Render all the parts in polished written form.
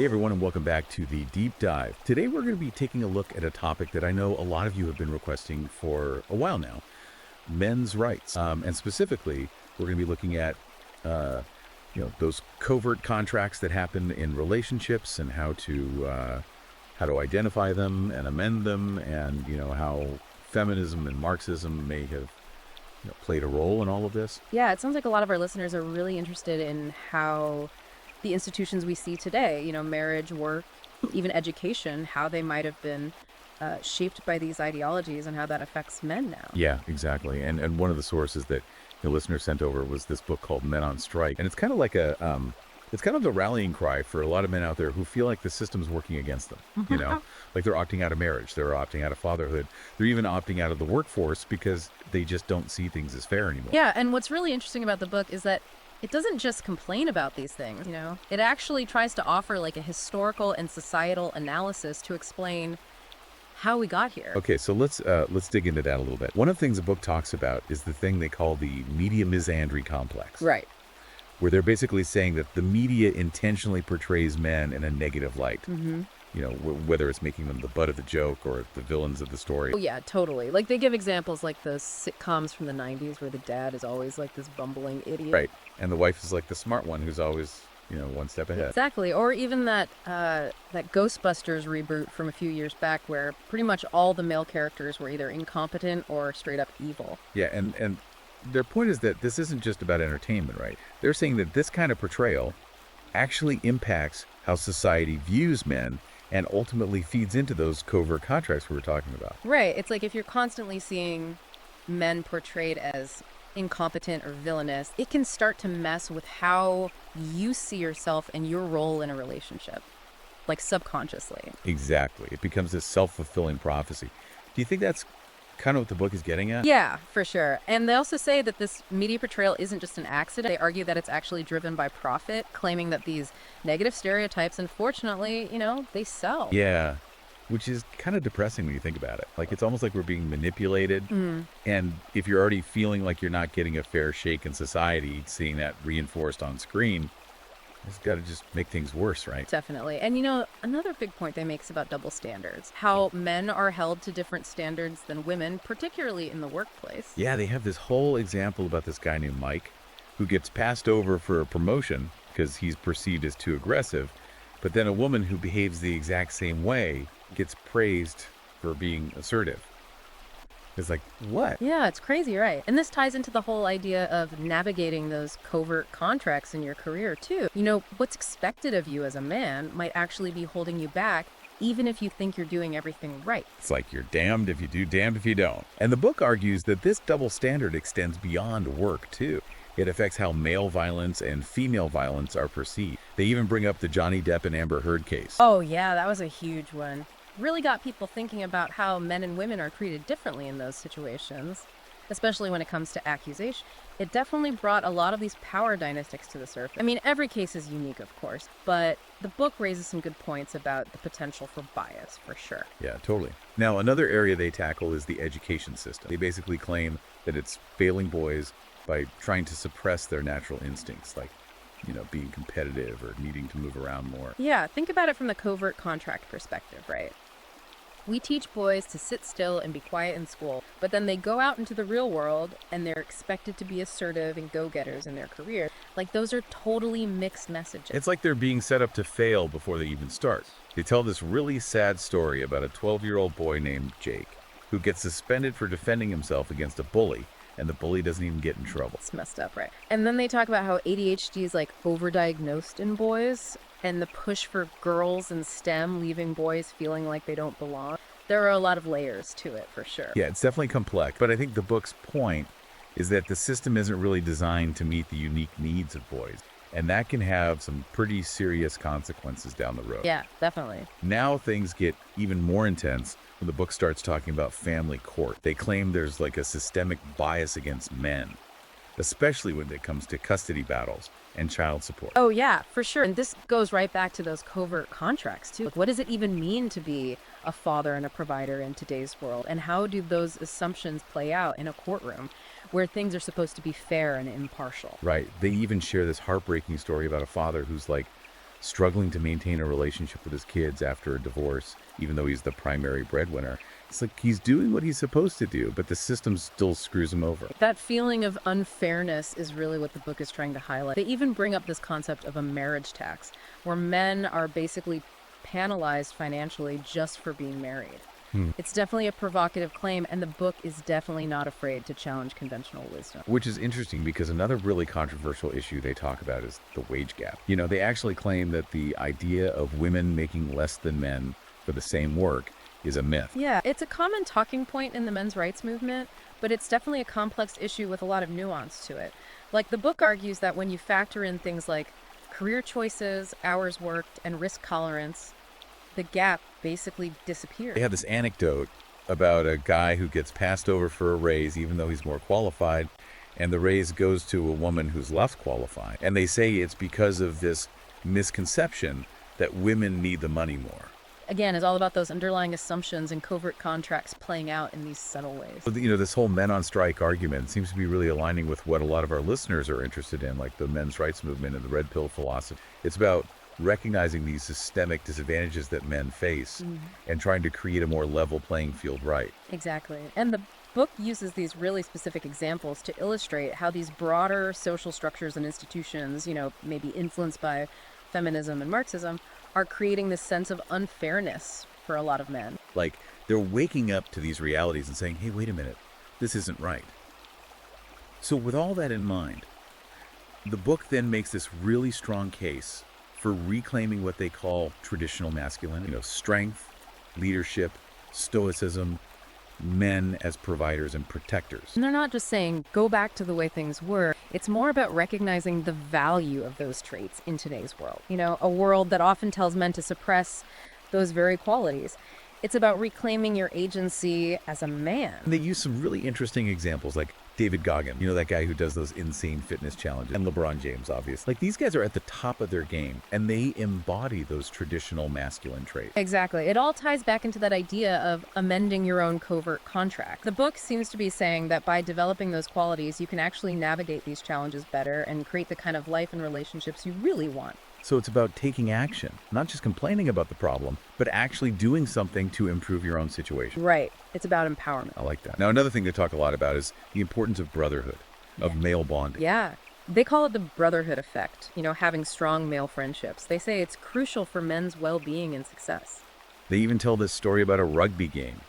Hey everyone, and welcome back to the Deep Dive. Today we're going to be taking a look at a topic that I know a lot of you have been requesting for a while now, men's rights. And specifically, we're going to be looking at those covert contracts that happen in relationships and how to identify them and amend them, and how feminism and Marxism may have played a role in all of this. Yeah, it sounds like a lot of our listeners are really interested in how the institutions we see today, marriage, work, even education, how they might have been shaped by these ideologies and how that affects men now. Yeah, exactly. And one of the sources that the listener sent over was this book called Men on Strike. And it's kind of like it's kind of the rallying cry for a lot of men out there who feel like the system's working against them, like they're opting out of marriage, they're opting out of fatherhood, they're even opting out of the workforce because they just don't see things as fair anymore. Yeah, and what's really interesting about the book is that it doesn't just complain about these things, It actually tries to offer like a historical and societal analysis to explain how we got here. Okay, so let's dig into that a little bit. One of the things the book talks about is the thing they call the media misandry complex. Right. Where they're basically saying that the media intentionally portrays men in a negative light. Whether it's making them the butt of the joke or the villains of the story. Oh, yeah, totally. Like, they give examples like those sitcoms from the 90s where the dad is always like this bumbling idiot. Right. And the wife is like the smart one who's always, one step ahead. Exactly. Or even that Ghostbusters reboot from a few years back where pretty much all the male characters were either incompetent or straight up evil. Yeah, and their point is that this isn't just about entertainment, right? They're saying that this kind of portrayal actually impacts how society views men and ultimately feeds into those covert contracts we were talking about. Right. It's like if you're constantly seeing men portrayed as incompetent or villainous, it can start to mess with how you see yourself and your role in a relationship, like subconsciously. Exactly. It becomes this self-fulfilling prophecy. Do you think that's kind of what the book is getting at? Yeah, for sure. And they also say that this media portrayal isn't just an accident. They argue that it's actually driven by profit, claiming that these negative stereotypes, unfortunately, they sell. Yeah, which is kind of depressing when you think about it. Like, it's almost like we're being manipulated. And if you're already feeling like you're not getting a fair shake in society, seeing that reinforced on screen, it's got to just make things worse, right? Definitely. And another big point they make is about double standards. How men are held to different standards than women, particularly in the workplace. Yeah, they have this whole example about this guy named Mike who gets passed over for a promotion because he's perceived as too aggressive. But then a woman who behaves the exact same way gets praised for being assertive. It's like, what? Yeah, it's crazy, right? And this ties into the whole idea of navigating those covert contracts in your career, too. What's expected of you as a man might actually be holding you back, even if you think you're doing everything right. It's like you're damned if you do, damned if you don't. And the book argues that this double standard extends beyond work, too. It affects how male violence and female violence are perceived. They even bring up the Johnny Depp and Amber Heard case. Oh, yeah, that was a huge one. Really got people thinking about how men and women are treated differently in those situations, especially when it comes to accusation. It definitely brought a lot of these power dynamics to the surface. I mean, every case is unique, of course, but the book raises some good points about the potential for bias, for sure. Yeah, totally. Now, another area they tackle is the education system. They basically claim that it's failing boys by trying to suppress their natural instincts, like being competitive or needing to move around more. Yeah, think about it from the covert contract perspective, right? We teach boys to sit still and be quiet in school, but then they go out into the real world and they're expected to be assertive and go-getters in their career. Like, those are totally mixed messages. It's like they're being set up to fail before they even start. They tell this really sad story about a 12-year-old boy named Jake who gets suspended for defending himself against a bully, and the bully doesn't even get in trouble. It's messed up, right? And then they talk about how ADHD is like overdiagnosed in boys, and the push for girls in STEM leaving boys feeling like they don't belong. There are a lot of layers to it, for sure. Yeah, it's definitely complex, but I think the book's point is that the system isn't really designed to meet the unique needs of boys, and that can have some pretty serious consequences down the road. Yeah, definitely. Now things get even more intense when the book starts talking about family court. They claim there's like a systemic bias against men, especially when it comes to custody battles and child support. Oh, yeah, for sure. And this goes right back to those covert contracts, too. Like, what does it even mean to be a father and a provider in today's world? And how do those assumptions play out in a courtroom where things are supposed to be fair and impartial? Right. They even share this heartbreaking story about a father who's like struggling to maintain a relationship with his kids after a divorce, even though he's the primary breadwinner. It's like he's doing what he's supposed to do, but the system still screws him over. That feeling of unfairness is really what the book is trying to highlight. They even bring up this concept of a marriage tax, where men are basically penalized financially just for being married. It's definitely a provocative claim, and the book is definitely not afraid to challenge conventional wisdom. Which is interesting because another really controversial issue they talk about is the wage gap. You know, they actually claim that the idea of women making less than men for the same work is a myth. Yeah, it's a common talking point in the men's rights movement, but it's definitely a complex issue with a lot of nuance to it. Like, the book argues that when you factor in things like career choices, hours worked, and risk tolerance, the gap basically disappears. They have this anecdote about a guy who gets passed over for a raise even though he's more qualified, and the raise goes to a woman who's less qualified. And they say it's because of this misconception that women need the money more. Again, it's all about those underlying assumptions and covert contracts playing out in these subtle ways. So, you know, this whole men on strike argument seems to be really aligning with what a lot of our listeners are interested in, like the men's rights movement and the red pill philosophy. It's about recognizing these systemic disadvantages that men face and trying to create a more level playing field, right? Exactly. And the book uses these really specific examples to illustrate how these broader social structures and institutions, you know, maybe influenced by feminism and Marxism, are creating this sense of unfairness for a lot of men. Like, they're waking up to these realities and saying, hey, wait a minute, this isn't right. So with all that in mind, the book then makes this really strong case for reclaiming what they call traditional masculinity, you know, strength, leadership, stoicism, men as providers and protectors. And they're not just saying, go back to the way things were. It's more about recognizing the value of those traits in today's world. You know, a world that often tells men to suppress those very qualities. It's about reclaiming your agency as a man. And they use some really interesting examples, like David Goggin, you know, that guy who does those insane fitness challenges, and LeBron James, obviously. Like, these guys are at the top of their game, and they embody those traditional masculine traits. Exactly. It all ties back into that idea of amending your own covert contract. The book seems to be saying that by developing those qualities, you can actually navigate these challenges better and create the kind of life and relationships you really want. So it's about taking action, not just complaining about the problem, but actually doing something to improve your own situation. Right. It's about empowerment. I like that. Now, another thing they talk a lot about is the importance of brotherhood, of male bonding. Yeah. They call it the brotherhood effect, you know, having strong male friendships. They say it's crucial for men's well-being and success. They even tell this story about a rugby game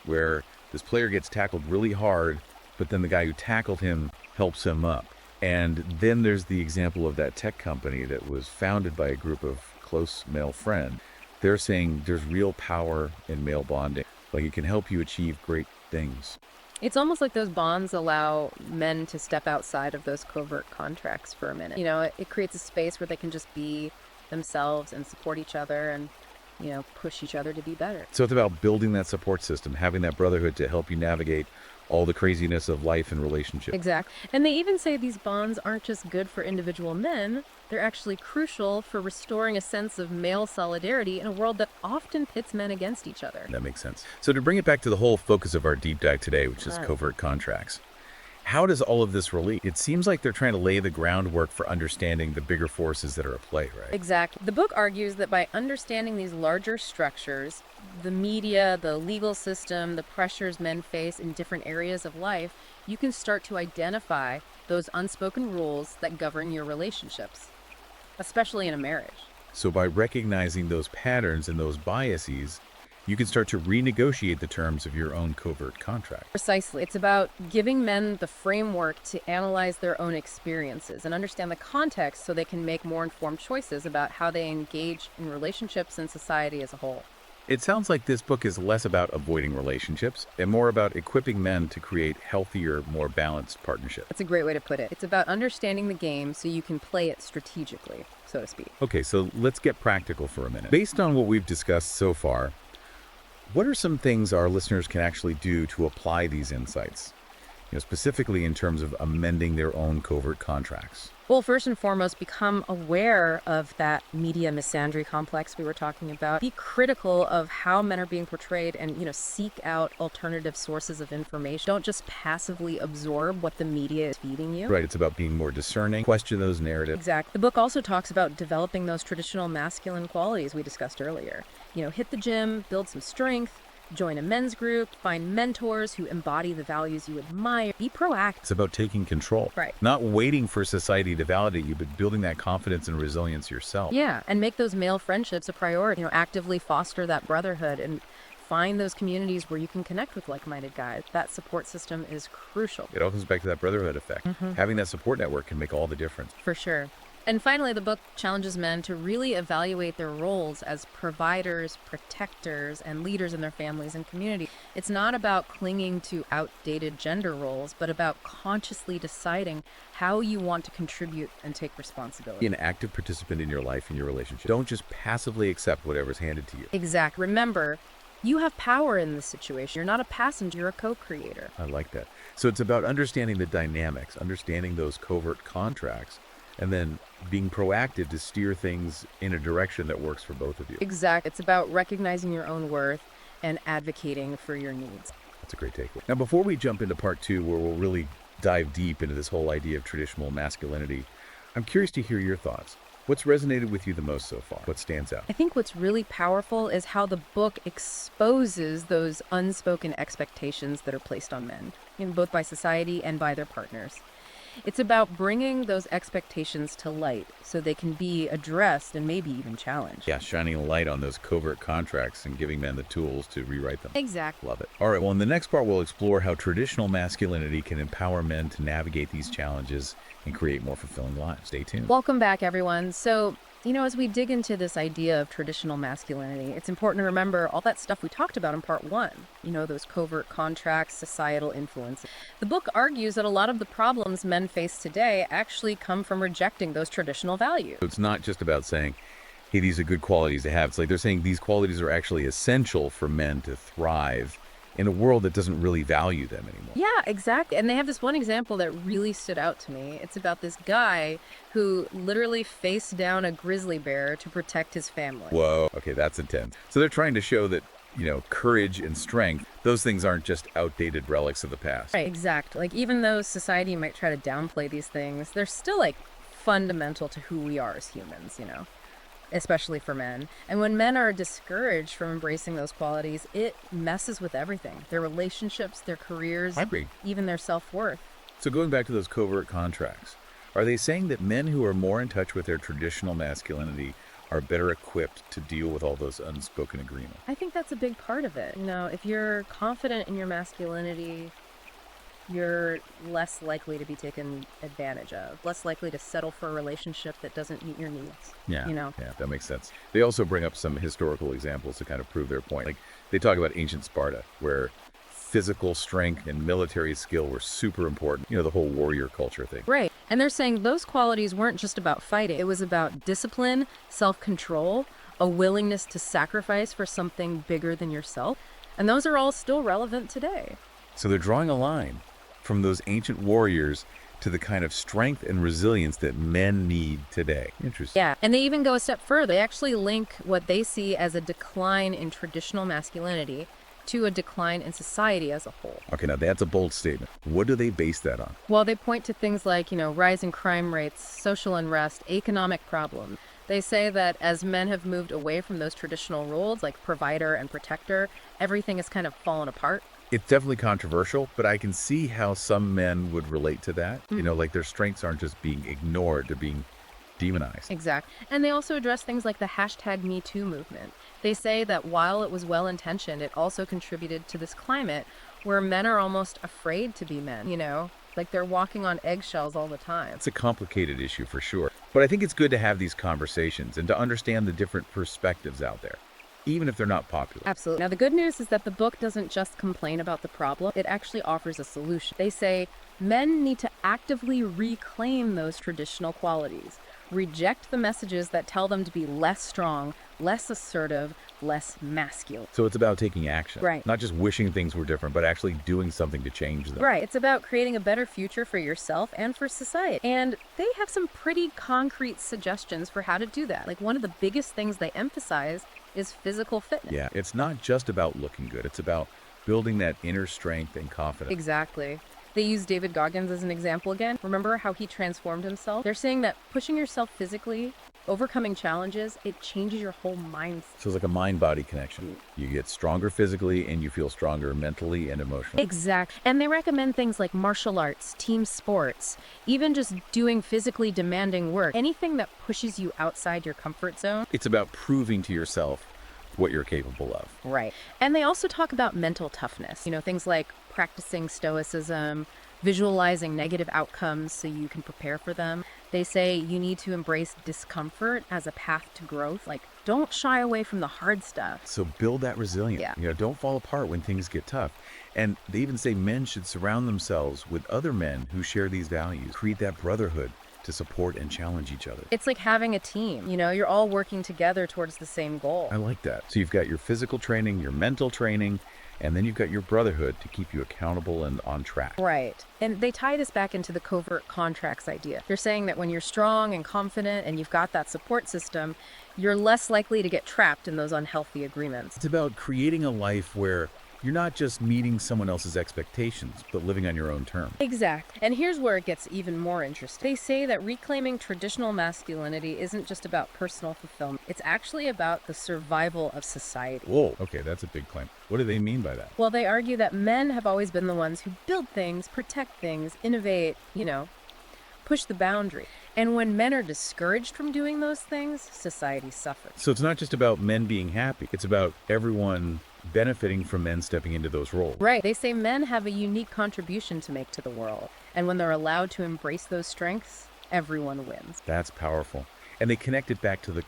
where this player gets tackled really hard, but then the guy who tackled him helps him up. And then there's the example of that tech company that was founded by a group of close male friends. They're saying there's real power in male bonding. Like, it can help you achieve great things. It's almost like those bonds allow men to step outside of those covert contracts for a minute. You know, it creates a space where they can just be themselves and support each other and, you know, push each other to be better. So it's about building that support system, having that brotherhood to help you navigate all the craziness of life and relationships. Exactly. And they even say these bonds aren't just good for individual men, they're actually crucial for restoring a sense of male solidarity in a world that often pits men against each other. That makes sense. So to bring it back to the whole focus of our deep dive today, which is covert contracts, how does all of this relate? It seems like they're trying to lay the groundwork for understanding the bigger forces that are at play, right? Exactly. The book argues that by understanding these larger structures, the media, the legal system, the pressures men face in different areas of life, you can start to identify those unspoken rules that govern your relationships, especially in a marriage. So by recognizing those patterns and those biases, you can start to renegotiate the terms of your own covert contract. Precisely. It's about giving men the framework to analyze their own experiences and understand the context so they can make more informed choices about how they engage in relationships and society as a whole. It sounds like this book is less about avoiding relationships and more about equipping men to create healthier, more balanced partnerships. That's a great way to put it. It's about understanding the game so you can play it strategically, so to speak. Okay, so let's get practical for a minute. Based on what we've discussed so far, what are some things our listeners can actually do to apply these insights? specifically in terms of amending their own covert contracts? Well, first and foremost, become aware of that media misandry complex we were talking about. Be critical of how men are being portrayed and, seek out alternative sources of information. Don't just passively absorb what the media is feeding you. Right, it's about being more discerning, question those narratives. Exactly. The book also talks about developing those traditional masculine qualities we discussed earlier. Hit the gym, build some strength, join a men's group, find mentors who embody the values you admire. Be proactive. It's about taking control. Right. Not waiting for society to validate you, but building that confidence and resilience yourself. Yeah, and make those male friendships a priority. Actively foster that brotherhood and find those communities where you can connect with like-minded guys. That support system is crucial. It all comes back to that brotherhood effect. Having that support network can make all the difference. For sure. And finally, the book challenges men to really evaluate their roles as providers, protectors, and leaders in their families and community. It's not about clinging to outdated gender roles, but about consciously deciding how you want to contribute and take responsibility. Be an active participant in your life and your relationship. Don't just passively accept whatever's handed to you. Exactly. Remember, you have power in this situation. You're not a passenger, you're a co-creator. I like that. So it's about understanding the dynamics, understanding those covert contracts, and then being proactive to steer things in a direction that works for both of you. Exactly. It's about recognizing your own worth and advocating for your needs. That's a great takeaway. Now, before we jump into part 2, where we'll really dive deep into this whole idea of traditional masculinity, I'm curious to hear your thoughts. What's resonated with you the most so far? What stands out? I think what's really powerful is how the book exposes those unspoken expectations that are placed on men, both by society and by their partners. It's about bringing those expectations to light so they can be addressed and maybe even challenged. Yeah, shining a light on those covert contracts and giving men the tools to rewrite them. Exactly. Love it. All right, well, in the next part, we'll explore how traditional masculinity can empower men to navigate these challenges and create more fulfilling lives. Stay tuned. Welcome back, everyone. So, as we dig into this idea of traditional masculinity, it's important to remember all that stuff we talked about in part 1. Those covert contracts, societal influences. The book argues that a lot of the problems men face today actually come from rejecting those traditional values. So it's not just about saying, hey, these are good qualities to have. It's like they're saying these qualities are actually essential for men to thrive in a world that doesn't really value them anymore. Yeah, exactly. And they have this one example that really stood out to me. It's about this guy who literally faced down a grizzly bear to protect his family. Whoa. Okay, that's intense. So they're trying to show that, courage and strength, those things aren't just outdated relics of the past. Right, exactly. Even though society might try to downplay these things, they're still fundamental to who we are as humans, especially for men. And when men are discouraged from embracing those qualities, it messes with everything. Their relationships, their careers, I agree. Even their self-worth. So going back to those covert contracts, are they saying that men who are more in touch with their traditional masculinity are better equipped to deal with all those unspoken agreements? I think that's a big part of it. If you're confident in your masculinity, you're less likely to be taken advantage of, less likely to settle for a relationship that doesn't meet your needs. Yeah, that makes sense. They also bring up some historical examples to kind of prove their point. Like they talk about ancient Sparta, where physical strength and military skill were super important. The whole warrior culture thing. Right. And they're saying those qualities weren't just about fighting. It was about discipline, self-control, a willingness to sacrifice for something bigger than yourself. And those are all still relevant today. So they're drawing a line from those ancient warriors to the kind of strength and resilience that men need today. Interesting. Yeah, and they even go a step further. They actually link what they see as a decline in traditional masculinity to a decline in society as a whole. Okay, now that's a bold statement. What do they base that on? Well, they point to things like, rising crime rates, social unrest, economic problems. They say that as men have moved away from those traditional roles like provider and protector, everything has kind of fallen apart. It's definitely controversial, but I can see how some men would relate to that. Like their strengths aren't just being ignored, they're being demonized. Exactly. And they also address things like the #MeToo movement. They say that while it was well-intentioned, it also contributed to this climate where men are almost afraid to be men, like they're walking on eggshells all the time. It's a complicated issue for sure, but I think it's good to have these conversations and to understand the different perspectives out there, even if they're not popular. Absolutely. Now, the good news is that the book doesn't just complain about the problem. It actually offers a solution. They say men need to actively reclaim those traditional qualities, reject the messages that tell them to be less strong, less assertive, less masculine. So it's about taking action. Right. Not just wishing things were different, but actually doing something to change them. Right. It's about creating a better future for yourself and for society. And they have some pretty concrete suggestions for how to do that. Like one of the biggest things they emphasize is physical fitness. Yeah, it's not just about looking good. It's about building that inner strength and confidence. Exactly. They use David Goggins as an example again. Remember how he transformed himself? They're saying that pushing yourself physically, overcoming challenges, it changes your whole mindset. So it's like a mind-body connection. You get stronger physically and you feel stronger mentally and emotionally. Exact. And they recommend things like martial arts, team sports, even just doing physically demanding work. Anything that pushes you outside your comfort zone. It's about proving to yourself what you're capable of. Right. And they also talk about mental toughness. Things like practicing stoicism, visualizing negative outcomes so you can prepare for them. They say you need to embrace discomfort as a path to growth. Like, don't shy away from the hard stuff. So build that resilience. Yeah. Don't fall apart when things get tough. And they even say men should surround themselves with other men who share these values. Create that brotherhood to support and challenge each other. It's like having a team. You're all working together towards the same goal. I like that. So you've got your physical training, your mental training, and then you've got your brotherhood to keep you accountable and on track. Right. And they tie this back into the covert contracts idea. They're saying that when you're strong and confident and you've got that support system, you're less likely to get trapped in those unhealthy agreements. It's about creating a life where you're not just meeting someone else's expectations, but living on your own terms. Exactly. And here's where it gets even more interesting. They say that reclaiming traditional masculinity isn't just about personal fulfillment. It's actually about the survival of society. Whoa, okay, that's a big claim. What do they mean by that? Well, they argue that men have always been the ones who build things, protect things, innovate, push the boundary. And when men are discouraged from doing those things, society suffers. So it's not just about men being happy. It's about everyone benefiting from men stepping into those roles. Right. They say men have a unique contribution to make to the world. And when they're allowed to embrace those strengths, everyone wins. That's powerful. And they connect it back to the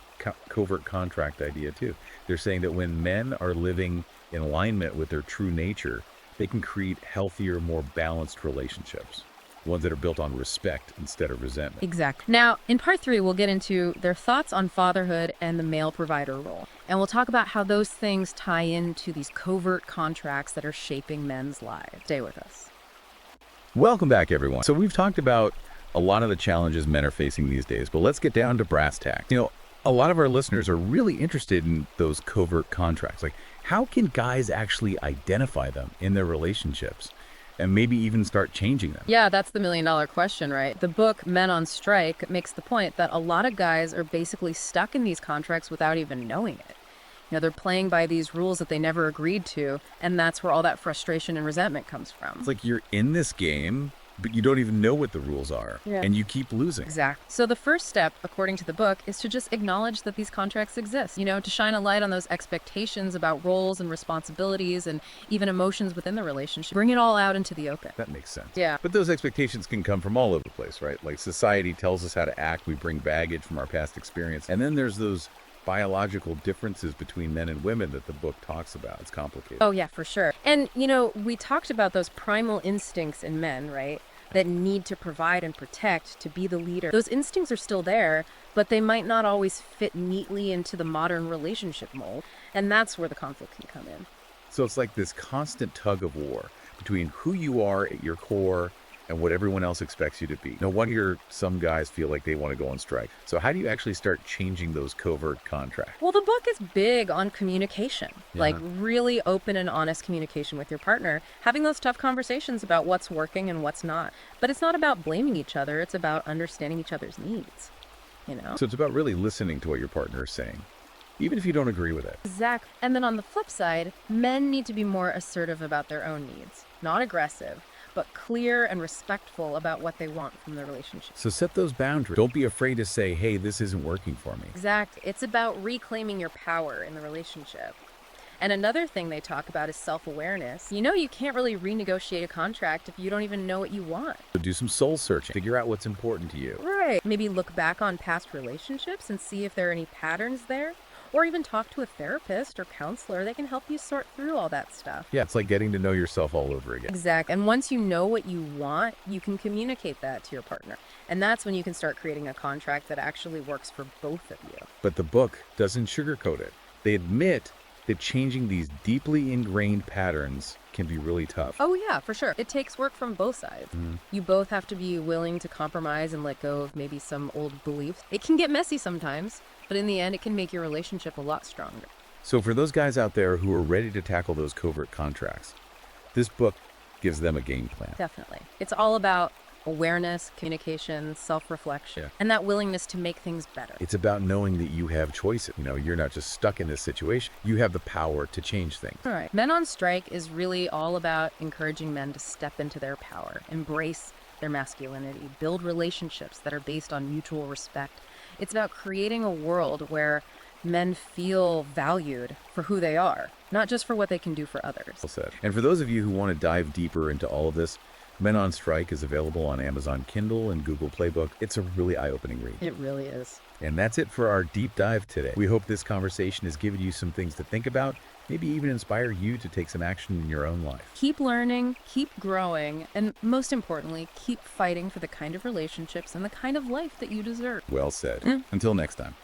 covert contract idea too. They're saying that when men are living in alignment with their true nature, they can create healthier, more balanced relationships. Ones that are built on respect instead of resentment. Exactly. Now, in part 3, we'll get into their thoughts on fatherhood and the male provider role. And we'll talk about how those things tie into these covert contracts that are shaping men's lives. Stay with us. Welcome back, everyone. So we've talked about a lot of the challenges men are facing these days, but let's get down to brass tacks. A lot of our listeners are really interested in those covert contracts. Like, how can guys actually identify them in their relationships? And maybe even start changing them? Yeah, that's the million-dollar question, right? The book Men on Strike makes the point that a lot of guys are basically stuck in these contracts without even knowing it. They're playing by these rules that they never agreed to, and that's where all that frustration and resentment comes from. It's like you're in this game, but you don't even know what the rules are, and you keep losing. Exactly. So the first step, according to the book, is to just acknowledge that these contracts exist, to shine a light on those expectations about roles and responsibilities and even emotions within the relationship. Bring it all out into the open. That makes sense. Yeah. But those expectations can come from all over the place, right? Like society tells us how to act. We bring baggage from our past experience. And then there's those biological differences between men and women that the book talks about. It's complicated. Oh, yeah, for sure. And, we talked about those primal instincts in men, right? That need to provide and protect, to be the leader. Those instincts are still there, but they might not always fit neatly into the modern relationship mold. And that's where the conflict can come in. So it's like this constant tug of war between who you are at your core and what everyone else expects you to be. No wonder some guys feel like they want to go on strike. So how do you actually start changing those covert contracts? Well, the book is big on communication, like really open and honest communication with your partner, having those tough conversations about what's working and what's not. But it's not about blaming each other. It's about understanding each other's needs, So it's about really listening to what your partner is saying, even if you don't agree with it. Exactly. And then on the flip side, men need to be more assertive about their own needs, not aggressive, but clear and respectful about what they want from the relationship. So set those boundaries. Don't be afraid to say, hey, this isn't working for me. Exactly. It's about reclaiming your power in the relationship. And another thing they talk about is self-awareness. You can't really renegotiate a contract if you don't even know what you want. So do some soul searching. Figure out what's important to you. Right. Maybe look back on past relationships and see if there are any patterns there. Or even talk to a therapist or counselor. They can help you sort through all that stuff. Yeah, it's like getting to know yourself all over again. Exactly. And once you know what you want, you can communicate that to your partner. And that's when you can start creating a contract that actually works for both of you. But the book doesn't sugarcoat it. They admit that changing these deeply ingrained patterns can be really tough. Oh, yeah, for sure. It takes work from both sides. You both have to be willing to compromise and let go of maybe some old beliefs. It can get messy sometimes, but in the end, it can make your relationship a lot stronger. So for those guys out there who are ready to tackle those covert contracts, this book gives them a game plan. Definitely. It's all about awareness, communication, self-reflection, Yeah. and that willingness to make things better. It's about knowing that you have choices. You're not just stuck in this situation. You have the power to change things. All right. Men on Strike is really all about encouraging men to step into their power, embrace their masculinity, build relationships that are based on mutual respect. It's about creating a world where men feel valued for who they are, not just for what they can do for others. Well said. And for those of you who want to dive deeper into all of this, Men on Strike is available on Amazon Kindle and Google Playbook. It's a really eye-opening read. It really is. And that's it for our deep dive today. We hope this conversation has given you some things to think about, maybe even inspire you to take some action in your own life. Keep learning, keep growing, and most importantly, keep fighting for the kind of relationships and the kind of life that you deserve. Well said. Until next time.